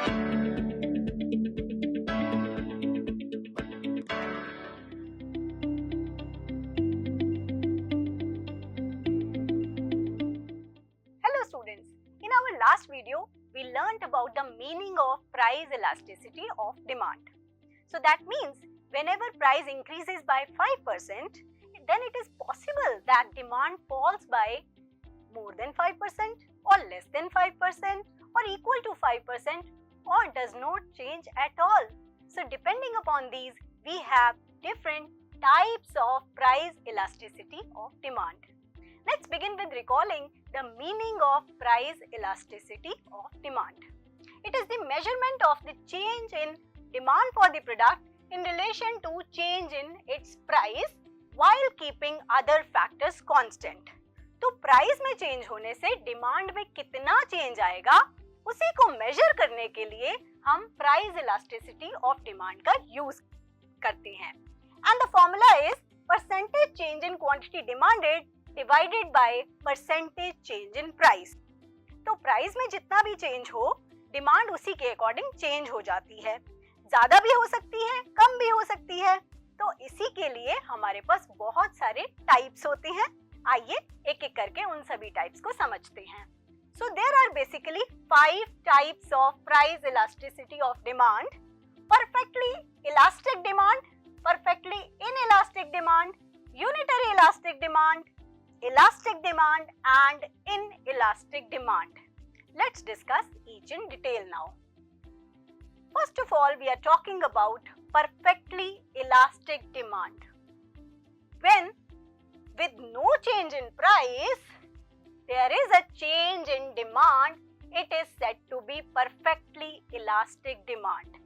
Hello students, in our last video we learnt about the meaning of price elasticity of demand. So that means whenever price increases by 5%, then it is possible that demand falls by more than 5% or less than 5% or equal to 5% or does not change at all. So depending upon these, we have different types of price elasticity of demand. Let's begin with recalling the meaning of price elasticity of demand. It is the measurement of the change in demand for the product in relation to change in its price while keeping other factors constant. तो price में change होने से demand में कितना change आएगा, उसी को major करने के लिए हम प्राइस इलास्टिसिटी ऑफ डिमांड का यूज करते हैं. And the formula is percentage change in quantity demanded divided by percentage change in price. तो प्राइस में जितना भी चेंज हो, डिमांड उसी के अकॉर्डिंग चेंज हो जाती है. ज्यादा भी हो सकती है, कम भी हो सकती है. तो इसी के लिए हमारे पास बहुत सारे टाइप्स होते हैं. आइए एक एक करके उन सभी टाइप्स को समझते हैं. So there are basically 5 types of price elasticity of demand: perfectly elastic demand, perfectly inelastic demand, unitary elastic demand, elastic demand and inelastic demand. Let's discuss each in detail now. First of all, we are talking about perfectly elastic demand. When with no change in price, there is a change in demand, it is said to be perfectly elastic demand.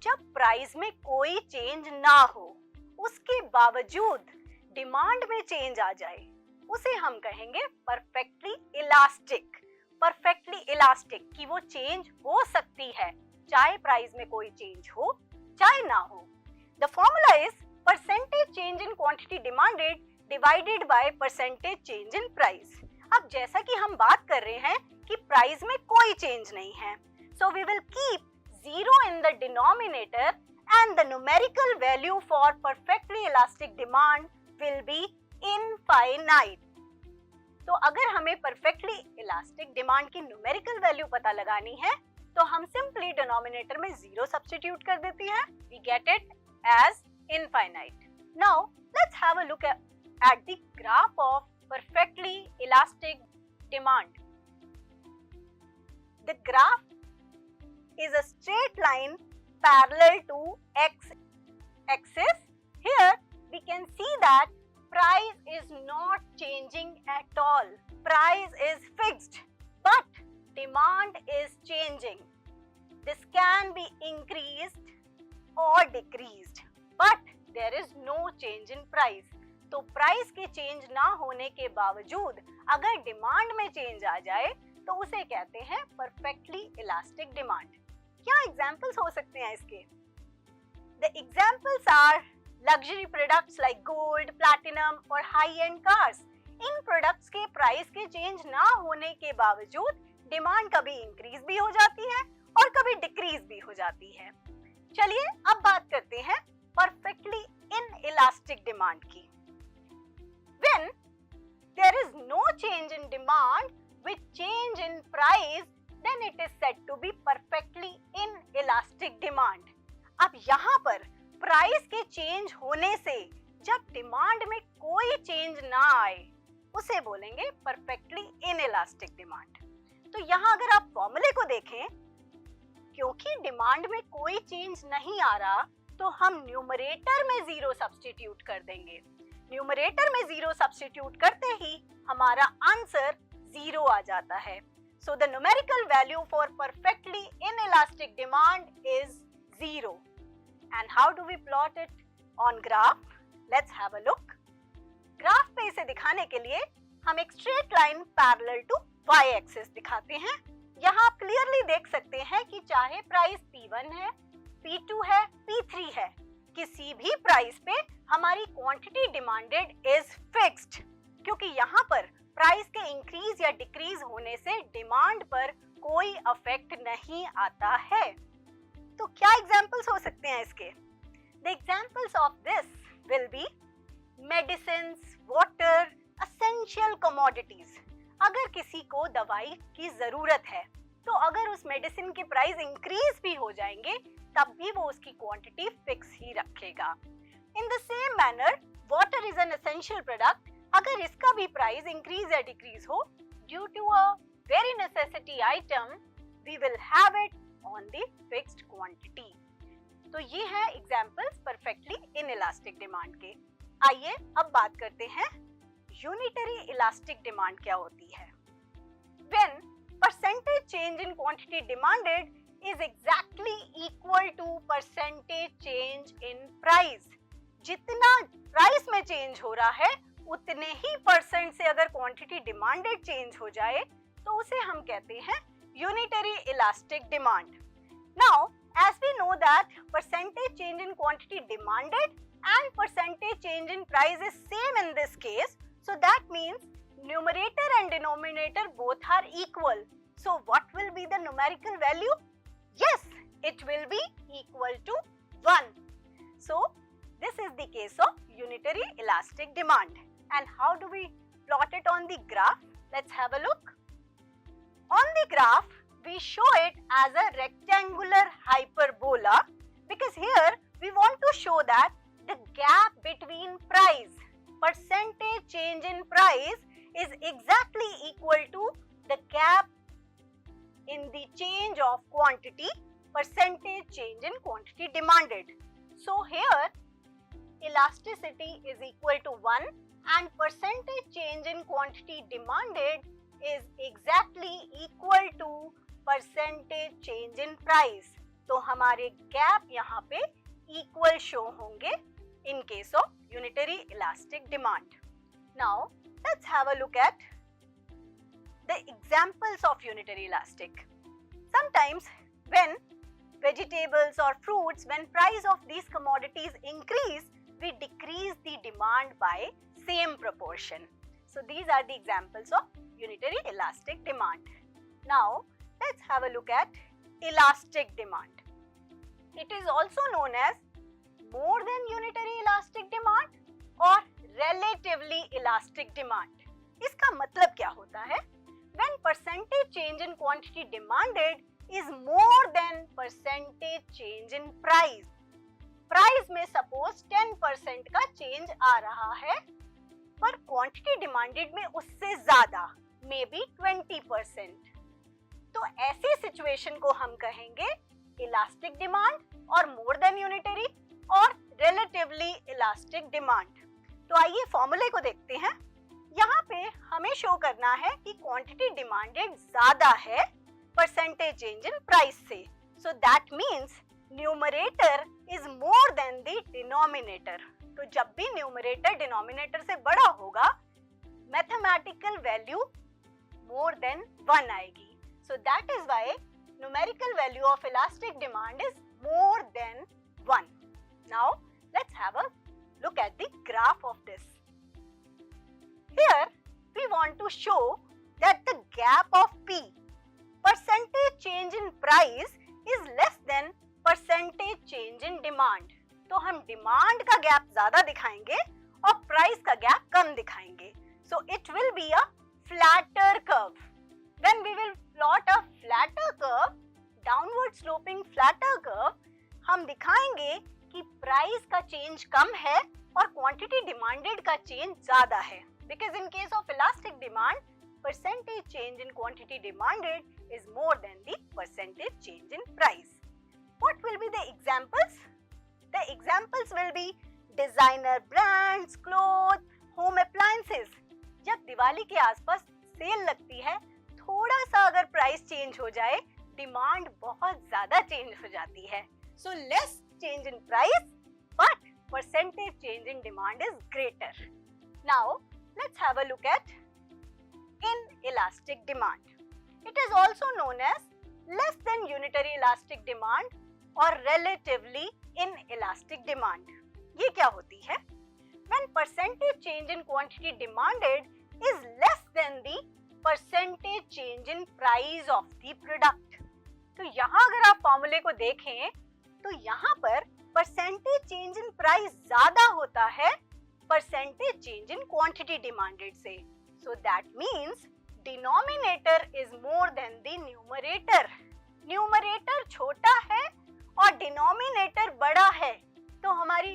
जब price में कोई change ना हो, उसके बावजूद demand में change आ जाए, उसे हम कहेंगे परफेक्टली इलास्टिक. परफेक्टली इलास्टिक कि वो चेंज हो सकती है, चाहे प्राइस में कोई चेंज हो चाहे ना हो. The formula is percentage change in quantity demanded divided by percentage change in price. अब जैसा कि हम बात कर रहे हैं कि प्राइस में कोई चेंज नहीं है, so we will keep 0 in the denominator and the numerical value for perfectly elastic demand will be infinite. तो अगर हमें परफेक्टली इलास्टिक डिमांड की न्यूमेरिकल वैल्यू पता लगानी है, तो हम सिंपली डिनोमिनेटर में 0 सब्स्टिट्यूट कर देते हैं. We get it as infinite. Now let's have a look at the graph of perfectly elastic demand. The graph is a straight line parallel to x-axis. Here we can see that price is not changing at all. Price is fixed, but demand is changing. This can be increased or decreased, but there is no change in price. तो price के change ना होने के बावजूद अगर demand में change आ जाए, तो उसे कहते हैं परफेक्टली इलास्टिक डिमांड. क्या एग्जांपल्स हो सकते हैं इसके? The examples are luxury products like gold, platinum और हाई एंड कार्स. इन प्रोडक्ट्स के प्राइस के चेंज ना होने के बावजूद डिमांड कभी इंक्रीज भी हो जाती है और कभी डिक्रीज भी हो जाती है. चलिए अब बात करते हैं परफेक्टली इनइलास्टिक डिमांड की. When there is no change in demand with change in price, then it is said to be perfectly inelastic demand. अब यहाँ पर प्राइस के चेंज होने से जब डिमांड में कोई चेंज ना आए, उसे बोलेंगे परफेक्टली इनइलास्टिक डिमांड. तो यहाँ अगर आप फॉर्मूले को देखें, क्योंकि डिमांड में कोई चेंज नहीं आ रहा, तो हम न्यूमरेटर में 0 सब्स्टिट्यूट कर देंगे. न्यूमरेटर में 0 सब्स्टिट्यूट करते ही हमारा आंसर 0 आ जाता है. So the numerical value for perfectly inelastic demand is 0. And how do we plot it on graph? Let's have a look. Graph पे इसे दिखाने के लिए हम एक straight line parallel to y axis दिखाते हैं. यहाँ आप क्लियरली देख सकते हैं कि चाहे प्राइस P1 है, P2 है, P3 है, किसी भी प्राइस पे हमारी क्वांटिटी डिमांडेड इज फिक्स्ड, क्योंकि यहाँ पर प्राइस के इंक्रीज या डिक्रीज होने से डिमांड पर कोई अफेक्ट नहीं आता है। तो क्या एग्जाम्पल्स हो सकते हैं इसके? The examples of this will be medicines, water, essential commodities. अगर किसी को दवाई की जरूरत है तो अगर उस मेडिसिन के प्राइस इंक्रीज भी हो जाएंगे तब भी वो उसकी क्वांटिटी फिक्स ही रखेगा। In the same manner water is an essential product. अगर इसका भी प्राइस इंक्रीज या डिक्रीज हो due to a very necessity item, we will have it on the fixed quantity. तो ये है एग्जांपल्स परफेक्टली इनइलास्टिक डिमांड के। आइए अब बात करते हैं यूनिटरी इलास्टिक डिमांड क्या होती है। When percentage change in quantity demanded is exactly equal to percentage change in price। जितना प्राइस में चेंज हो रहा है उतने ही परसेंट से अगर क्वांटिटी डिमांडेड चेंज हो जाए तो उसे हम कहते हैं unitary elastic demand. Now as we know that percentage change in quantity demanded and percentage change in price is same in this case, so that means numerator and denominator both are equal. So what will be the numerical value? Yes, it will be equal to 1. So this is the case of unitary elastic demand. And how do we plot it on the graph? Let's have a look. On the graph, we show it as a rectangular hyperbola because here we want to show that the gap between price, percentage change in price is exactly equal to the gap in the change of quantity, percentage change in quantity demanded. So here elasticity is equal to 1 and percentage change in quantity demanded is exactly equal to percentage change in price. तो हमारे gap यहाँ पे equal show होंगे इन case of unitary elastic demand. Now let's have a look at the examples of unitary elastic. Sometimes when vegetables or fruits, when price of these commodities increase, we decrease the demand by same proportion. So these are the examples of unitary elastic demand. Now let's have a look at elastic demand. It is also known as more than unitary elastic demand or relatively elastic demand. इसका मतलब क्या होता है? When percentage change in quantity demanded is more than percentage change in price. Price में suppose 10% का change आ रहा है पर quantity demanded में उससे ज़्यादा, maybe 20%. तो ऐसी सिचुएशन को हम कहेंगे इलास्टिक डिमांड और मोर देन यूनिटरी और रिलेटिवली इलास्टिक डिमांड। तो आइए फॉर्मूले को देखते हैं। यहाँ पे हमें शो करना है कि क्वांटिटी डिमांडेड ज्यादा है परसेंटेज चेंज इन प्राइस से। So that means numerator is more than the denominator. तो जब भी न्यूमरेटर डिनोमिनेटर से बड़ा होगा मैथमेटिकल वैल्यू मोर देन 1 आएगी। So that is why numerical value of elastic demand is more than 1. Now let's have a look at the graph of this. Here we want to show that the gap of P, percentage change in price, is less than percentage change in demand. तो हम demand का gap ज़्यादा दिखाएंगे और price का gap कम दिखाएंगे. So it will be a flatter curve. When we will plot a flatter curve, downward sloping flatter curve, हम दिखाएंगे कि प्राइस का चेंज कम है और क्वांटिटी डिमांडेड का चेंज ज्यादा है। Because in case of elastic demand, percentage change in quantity demanded is more than the percentage change in price. What will be the examples? The examples will be designer brands, clothes, home appliances. जब दिवाली के आसपास cell लगती है थोड़ा सा अगर price change हो जाए डिमांड बहुत ज्यादा चेंज हो जाती है। So less change in price but percentage change in demand is greater. Now let's have a look at inelastic demand. It is also known as less than unitary elastic demand or relatively inelastic demand. ये क्या होती है? When percentage change in quantity demanded is less than the percentage change in price of the product. तो यहाँ अगर आप फॉर्मूले को देखें तो यहाँ पर परसेंटेज चेंज इन प्राइस ज्यादा होता है percentage change in quantity demanded से। So that means denominator is more than the numerator. Numerator छोटा है और डिनोमिनेटर बड़ा है तो हमारी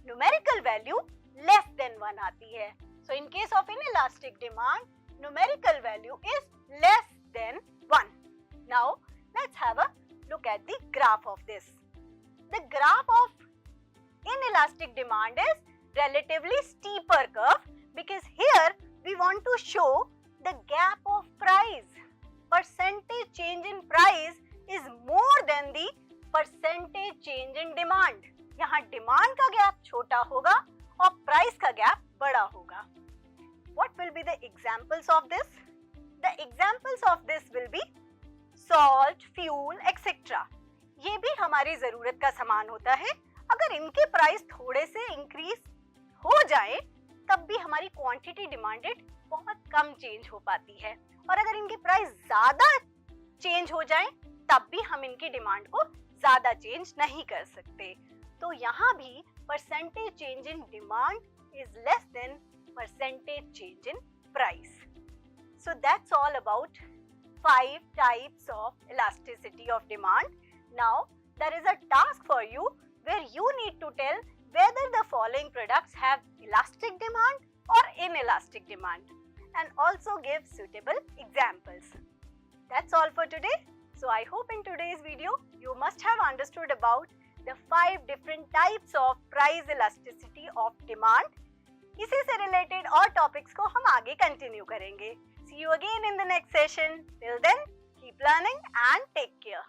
न्यूमेरिकल वैल्यू लेस देन 1 आती है। So in case of inelastic demand numerical value is less than 1. Now let's have a look at the graph of this. The graph of inelastic demand is relatively steeper curve because here we want to show the gap of price. Percentage change in price is more than the percentage change in demand. यहाँ demand का gap छोटा होगा और price का gap बड़ा होगा। What will be the examples of this? The examples of this will be salt, fuel, etc. ये भी हमारी जरूरत का सामान होता है। अगर इनके प्राइस थोड़े से इंक्रीज हो जाए तब भी हमारी क्वांटिटी डिमांडेड बहुत कम चेंज हो पाती है और अगर इनके प्राइस ज्यादा चेंज हो जाए तब भी हम इनकी डिमांड को ज्यादा चेंज नहीं कर सकते। तो यहाँ भी percentage change in demand is less than percentage change in price. So that's all about 5 types of elasticity of demand. Now there is a task for you where you need to tell whether the following products have elastic demand or inelastic demand and also give suitable examples. That's all for today. So I hope in today's video you must have understood about the 5 different types of price elasticity of demand. इसी से related और topics को हम आगे continue करेंगे। See you again in the next session. Till then, keep learning and take care.